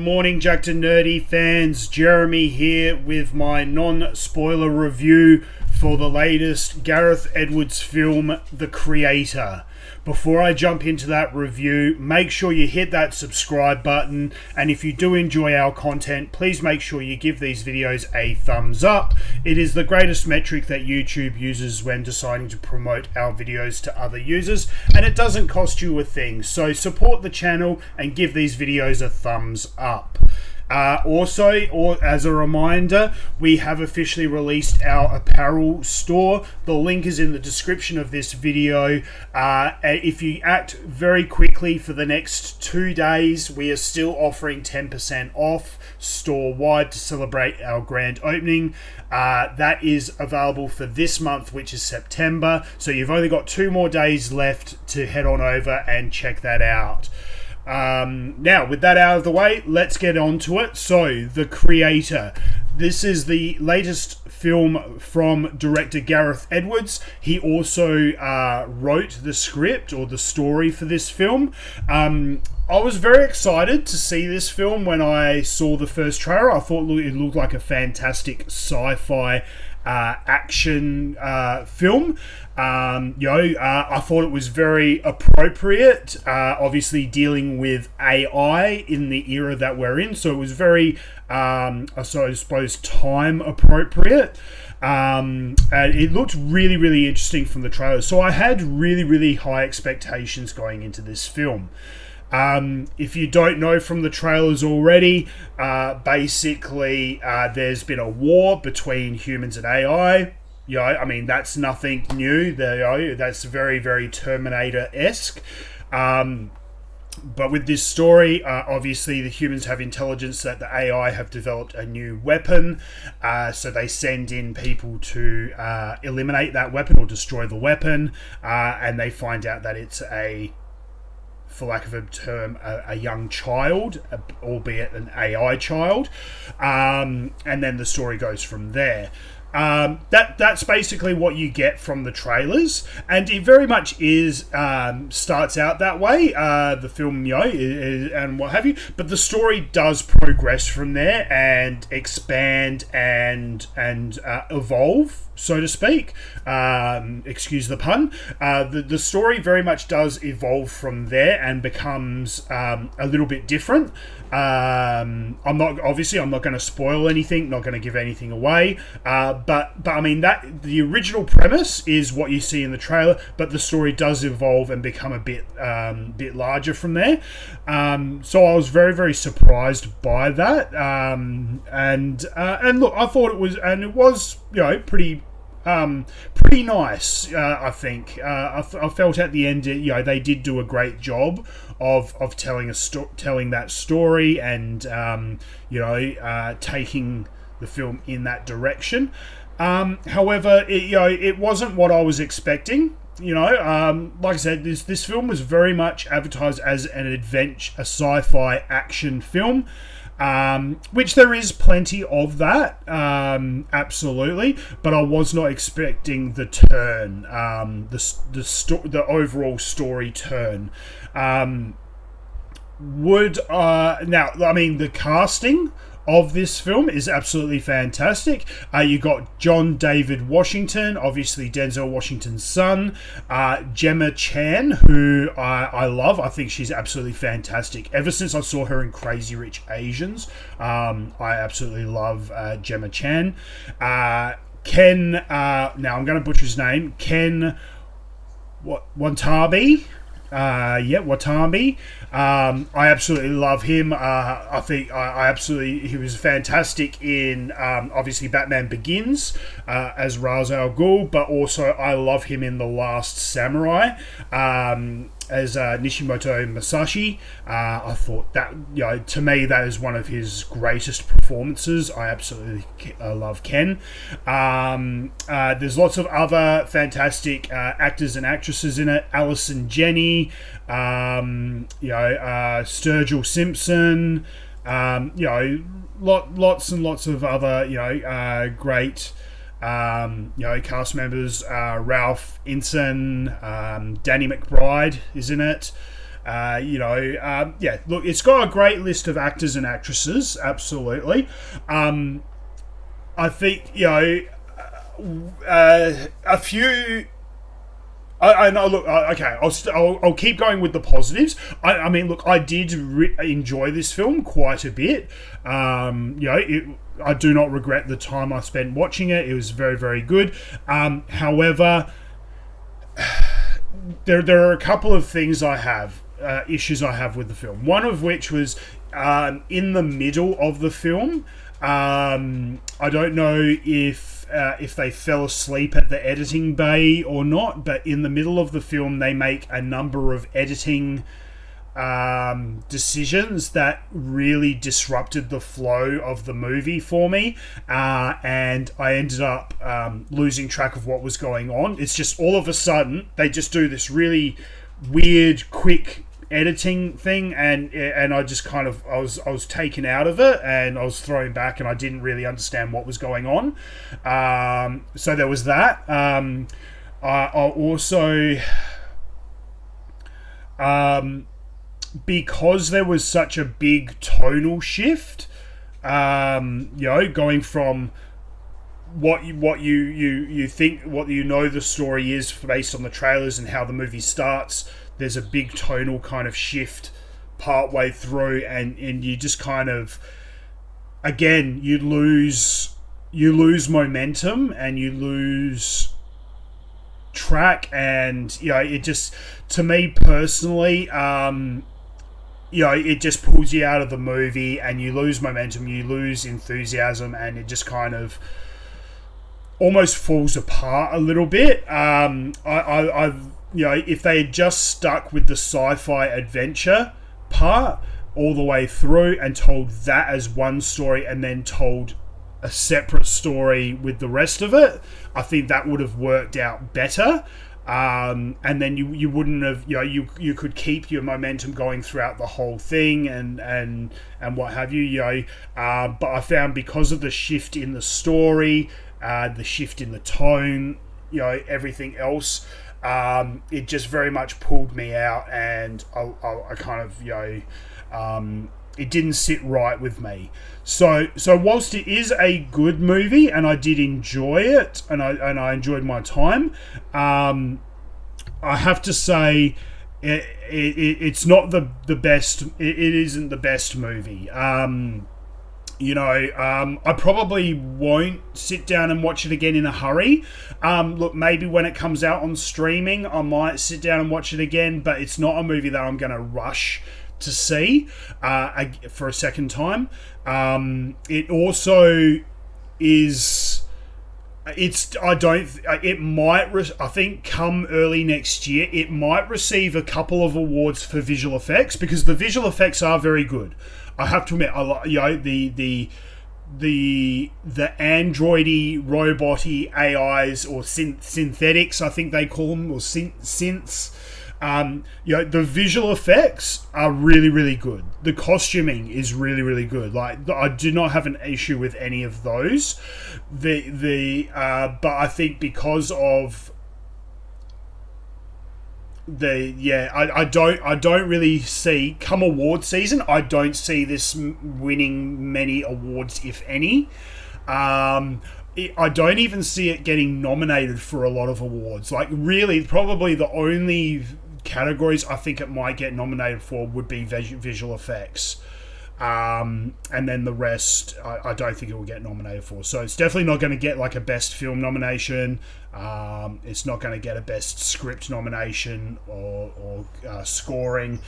morning, Jacked and Nerdy fans. Jeremy here with my non-spoiler review for the latest Gareth Edwards film, The Creator. Before I jump into that review, make sure you hit that subscribe button, and if you do enjoy our content, please make sure you give these videos a thumbs up. It is the greatest metric that YouTube uses when deciding to promote our videos to other users, and it doesn't cost you a thing, so support the channel and give these videos a thumbs up. Also, as a reminder, we have officially released our apparel store. The link is in the description of this video. If you act very quickly for the next 2 days, we are still offering 10% off store-wide to celebrate our grand opening. That is available for this month, which is September. So you've only got 2 more days left to head on over and check that out. Now, with that out of the way, let's get on to it. So, The Creator. This is the latest film from director Gareth Edwards. He also wrote the script or the story for this film. I was very excited to see this film when I saw the first trailer. I thought it looked like a fantastic sci-fi action film. I thought it was very appropriate, obviously dealing with AI in the era that we're in, so it was very, I suppose, time appropriate. And it looked really, really interesting from the trailer, so I had really, really high expectations going into this film. If you don't know from the trailers already, basically there's been a war between humans and AI. I mean, that's nothing new. That's very, very Terminator-esque. But with this story, obviously the humans have intelligence that the AI have developed a new weapon. So they send in people to eliminate that weapon or destroy the weapon. And they find out that it's for lack of a term, a young child, albeit an AI child. And then the story goes from there. That's basically what you get from the trailers, and it very much is starts out that way. The film, and what have you, but the story does progress from there and expand and evolve, so to speak. Excuse the pun. The story very much does evolve from there and becomes a little bit different. I'm not going to spoil anything, not going to give anything away. But I mean, that the original premise is what you see in the trailer, but the story does evolve and become a bit larger from there. So I was very, very surprised by that. And look, I thought it was pretty nice. I think I felt at the end, they did do a great job of telling that story and taking the film in that direction. However, it wasn't what I was expecting. Like I said, this film was very much advertised as an adventure, a sci-fi action film. Which there is plenty of that, absolutely, but I was not expecting the turn, the overall story turn. Now, I mean, the casting of this film is absolutely fantastic. You got John David Washington, obviously Denzel Washington's son. Gemma Chan, who I love. I think she's absolutely fantastic. Ever since I saw her in Crazy Rich Asians, I absolutely love Gemma Chan. Ken, now I'm going to butcher his name, Ken Watanabe. Watanabe. I absolutely love him. I think he was fantastic in obviously Batman Begins as Ra's al Ghul, but also I love him in The Last Samurai as Nishimoto Masashi. I thought that, to me, that is one of his greatest performances. I absolutely love Ken. There's lots of other fantastic actors and actresses in it. Allison Janney, Sturgill Simpson, lots and lots of other, great cast members. Ralph Inson, Danny McBride is in it. Yeah, look, it's got a great list of actors and actresses, absolutely. I think, a few. I know. Look, okay. I'll keep going with the positives. I mean, look, I did enjoy this film quite a bit. I do not regret the time I spent watching it. It was very, very good. However, there are a couple of things I have issues I have with the film. One of which was in the middle of the film. I don't know if they fell asleep at the editing bay or not, but in the middle of the film they make a number of editing decisions that really disrupted the flow of the movie for me, and I ended up losing track of what was going on. It's just all of a sudden they just do this really weird, quick editing thing, and I just kind of I was taken out of it, and I was thrown back, and I didn't really understand what was going on. So there was that. I also because there was such a big tonal shift, going from what you think, what you know the story is based on the trailers and how the movie starts. There's a big tonal kind of shift partway through, and you just kind of, again, you lose momentum and you lose track, and it just, to me personally, it just pulls you out of the movie, and you lose momentum, you lose enthusiasm, and it just kind of almost falls apart a little bit. If they had just stuck with the sci-fi adventure part all the way through and told that as one story and then told a separate story with the rest of it, I think that would have worked out better. And then you wouldn't have, you could keep your momentum going throughout the whole thing and what have you, but I found because of the shift in the story, the shift in the tone, everything else, it just very much pulled me out, and I kind of, it didn't sit right with me. So whilst it is a good movie, and I did enjoy it, and I enjoyed my time, I have to say it's not the best. It isn't the best movie. I probably won't sit down and watch it again in a hurry. Look, maybe when it comes out on streaming, I might sit down and watch it again, but it's not a movie that I'm going to rush to see for a second time. It also is... I think come early next year, it might receive a couple of awards for visual effects, because the visual effects are very good. I have to admit, I like, the androidy, roboty AIs, or synthetics, I think they call them, or synths. The visual effects are really, really good. The costuming is really, really good. Like, I do not have an issue with any of those. But I think because of I don't really see, come award season, I don't see this winning many awards, if any. I don't even see it getting nominated for a lot of awards. Like, really, probably the only categories I think it might get nominated for would be visual effects. And then the rest, I don't think it will get nominated for. So it's definitely not going to get like a best film nomination. It's not going to get a best script nomination or scoring.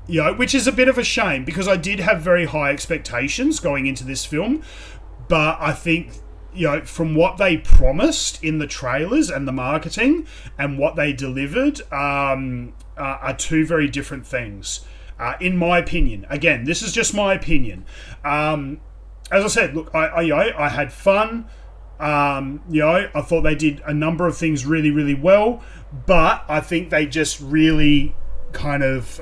Which is a bit of a shame, because I did have very high expectations going into this film. But I think, from what they promised in the trailers and the marketing and what they delivered are two very different things. In my opinion. Again, this is just my opinion. As I said, look, I had fun. I thought they did a number of things really, really well, but I think they just really kind of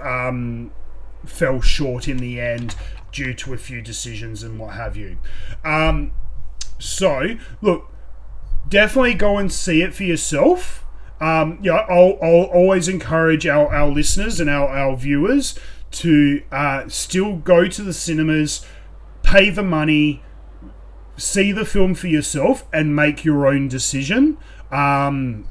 fell short in the end due to a few decisions and what have you. So, look, definitely go and see it for yourself. I'll always encourage our listeners and our viewers to still go to the cinemas, pay the money, see the film for yourself, and make your own decision. Unless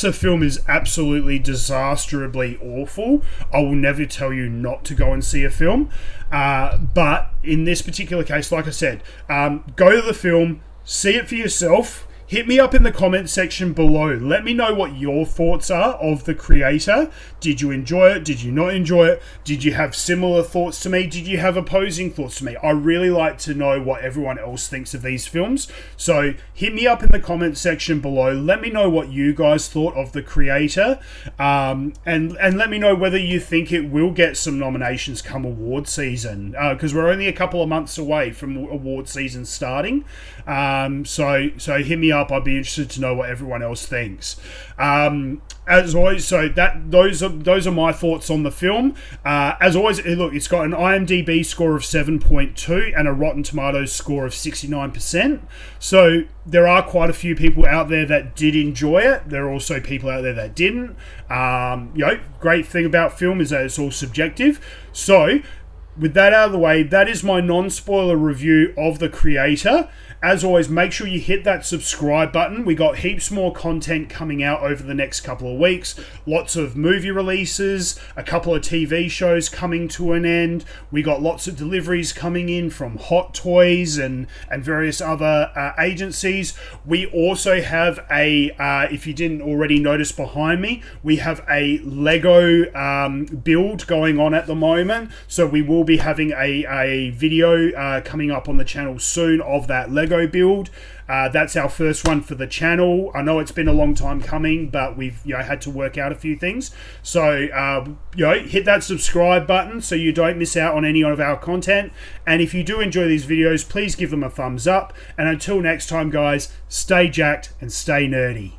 a film is absolutely disastrously awful, I will never tell you not to go and see a film. But in this particular case, like I said, go to the film, see it for yourself. Hit me up in the comment section below. Let me know what your thoughts are of The Creator. Did you enjoy it? Did you not enjoy it? Did you have similar thoughts to me? Did you have opposing thoughts to me? I really like to know what everyone else thinks of these films. So hit me up in the comment section below. Let me know what you guys thought of The Creator. And let me know whether you think it will get some nominations come award season. Because we're only a couple of months away from award season starting. So hit me up. I'd be interested to know what everyone else thinks. As always, so those are my thoughts on the film. As always, look, it's got an IMDb score of 7.2 and a Rotten Tomatoes score of 69%. So there are quite a few people out there that did enjoy it. There are also people out there that didn't. Great thing about film is that it's all subjective. So with that out of the way, that is my non-spoiler review of The Creator. As always, make sure you hit that subscribe button. We got heaps more content coming out over the next couple of weeks. Lots of movie releases, a couple of TV shows coming to an end. We got lots of deliveries coming in from Hot Toys and various other agencies. We also have if you didn't already notice behind me, we have a Lego build going on at the moment. So we will be having a video coming up on the channel soon of that Lego build. That's our first one for the channel. I know it's been a long time coming, but we've had to work out a few things. So hit that subscribe button so you don't miss out on any of our content. And if you do enjoy these videos, please give them a thumbs up. And until next time, guys, stay jacked and stay nerdy.